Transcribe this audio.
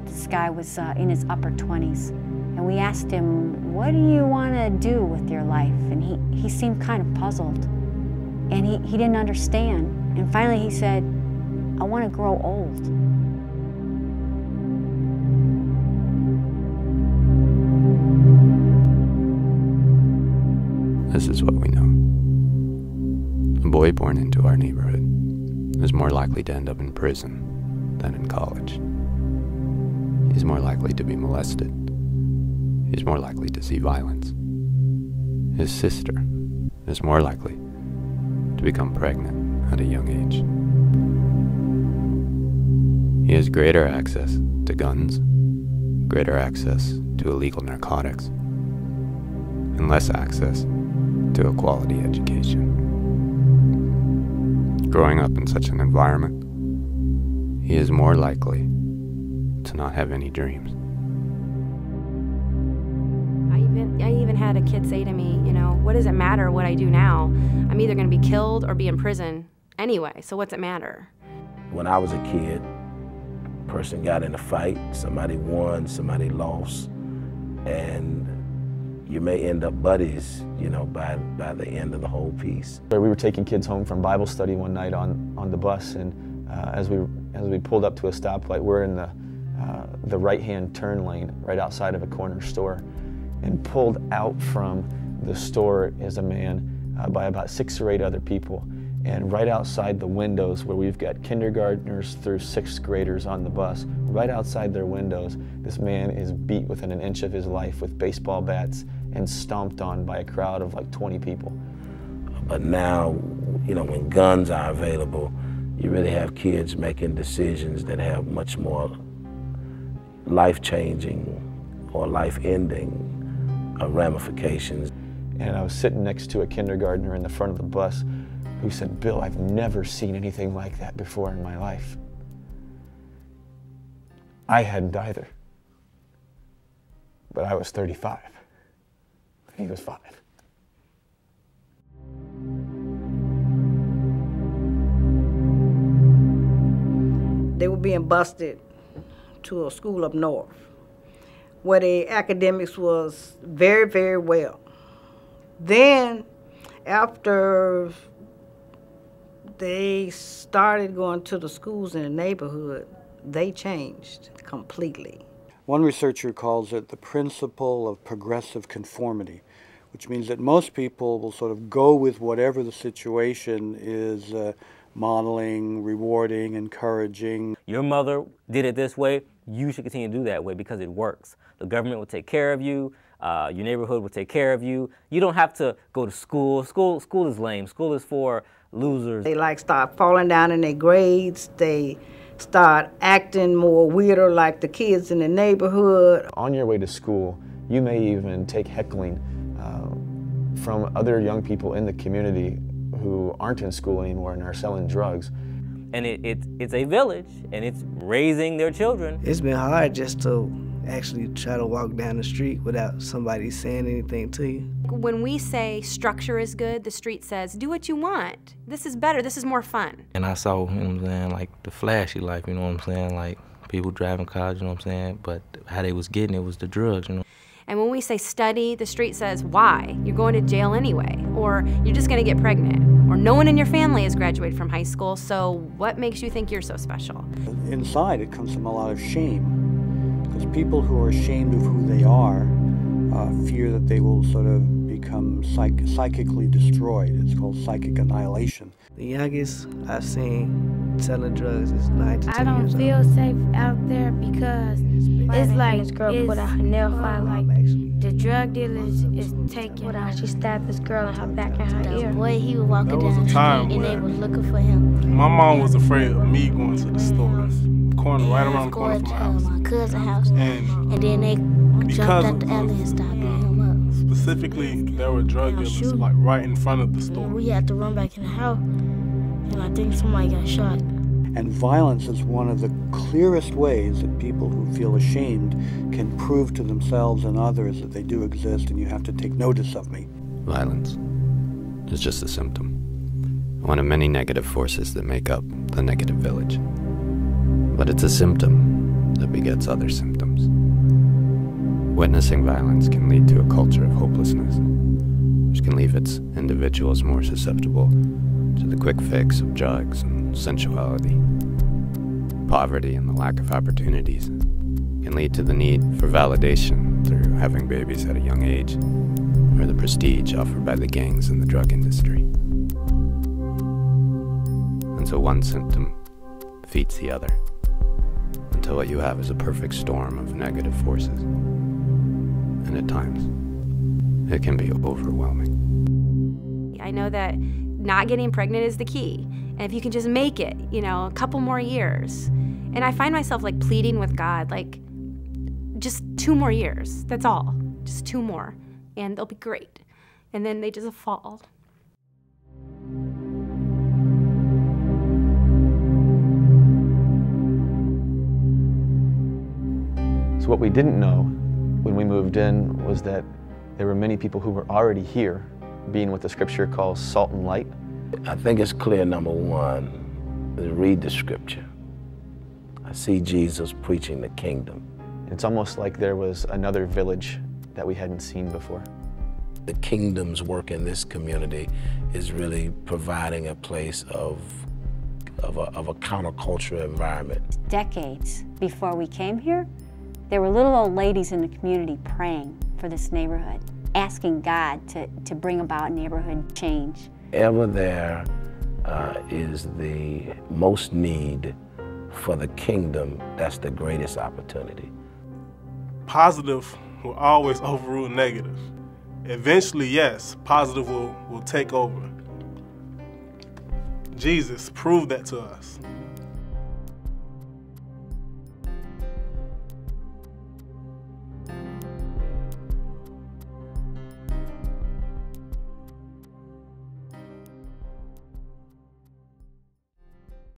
This guy was in his upper 20s, and we asked him, what do you want to do with your life? And he seemed kind of puzzled, and he didn't understand. And finally he said, I want to grow old. This is what we know. A boy born into our neighborhood is more likely to end up in prison than in college. He's more likely to be molested. He's more likely to see violence. His sister is more likely to become pregnant at a young age. He has greater access to guns, greater access to illegal narcotics, and less access to a quality education. Growing up in such an environment, he is more likely to not have any dreams. I even had a kid say to me, you know, what does it matter what I do now? I'm either going to be killed or be in prison anyway, so what's it matter? When I was a kid, a person got in a fight, somebody won, somebody lost, and you may end up buddies, you know, by the end of the whole piece. We were taking kids home from Bible study one night on the bus, and as we pulled up to a stoplight, we're in the right-hand turn lane right outside of a corner store, and pulled out from the store is a man by about 6 or 8 other people, and right outside the windows where we've got kindergartners through 6th graders on the bus, right outside their windows, this man is beat within an inch of his life with baseball bats and stomped on by a crowd of like 20 people. But now, you know, when guns are available, you really have kids making decisions that have much more life-changing or life-ending ramifications. And I was sitting next to a kindergartner in the front of the bus who said, Bill, I've never seen anything like that before in my life. I hadn't either, but I was 35. He was 5. They were being bused to a school up north where the academics was very, very well. Then after they started going to the schools in the neighborhood, they changed completely. One researcher calls it the principle of progressive conformity, which means that most people will sort of go with whatever the situation is modeling, rewarding, encouraging. Your mother did it this way, you should continue to do that way because it works. The government will take care of you, your neighborhood will take care of you. You don't have to go to school. School is lame. School is for losers. They like start falling down in their grades. They start acting more weirder like the kids in the neighborhood. On your way to school, you may even take heckling from other young people in the community who aren't in school anymore and are selling drugs. And it's a village, and it's raising their children. It's been hard just to actually try to walk down the street without somebody saying anything to you. When we say structure is good, the street says, do what you want. This is better, this is more fun. And I saw, you know what I'm saying, like the flashy life, you know what I'm saying, like people driving cars, you know what I'm saying, but how they was getting it was the drugs, you know. And when we say study, the street says, why? You're going to jail anyway, or you're just gonna get pregnant, or no one in your family has graduated from high school, so what makes you think you're so special? Inside, it comes from a lot of shame, because people who are ashamed of who they are fear that they will sort of become psychically destroyed. It's called psychic annihilation. The youngest I've seen selling drugs is 9 to 10 years old. I don't feel safe out there because it's like this girl put out her nail file like the drug dealer is taking her. She stabbed this girl in her back and her ear. Boy, he was walking down the street and they was looking for him. My mom was afraid of me going to the store. Corner right around the corner from my house. My cousin's house. And then they jumped at the alley and started beating him up. Specifically, there were drug dealers like right in front of the store. And we had to run back in the house, and I think somebody got shot. And violence is one of the clearest ways that people who feel ashamed can prove to themselves and others that they do exist and you have to take notice of me. Violence is just a symptom, one of many negative forces that make up the negative village. But it's a symptom that begets other symptoms. Witnessing violence can lead to a culture of hopelessness, which can leave its individuals more susceptible to the quick fix of drugs and sensuality. Poverty and the lack of opportunities can lead to the need for validation through having babies at a young age, or the prestige offered by the gangs in the drug industry. And so one symptom feeds the other, until what you have is a perfect storm of negative forces. And at times, it can be overwhelming. I know that not getting pregnant is the key. And if you can just make it, you know, a couple more years. And I find myself like pleading with God, like, just 2 more years, that's all. Just 2 more, and they'll be great. And then they just fall. So what we didn't know when we moved in was that there were many people who were already here, being what the scripture calls salt and light. I think it's clear, number one, to read the scripture. I see Jesus preaching the kingdom. It's almost like there was another village that we hadn't seen before. The kingdom's work in this community is really providing a place of a counterculture environment. Decades before we came here, there were little old ladies in the community praying for this neighborhood, asking God to bring about neighborhood change. Ever there is the most need for the kingdom, that's the greatest opportunity. Positive will always overrule negative. Eventually, yes, positive will take over. Jesus proved that to us.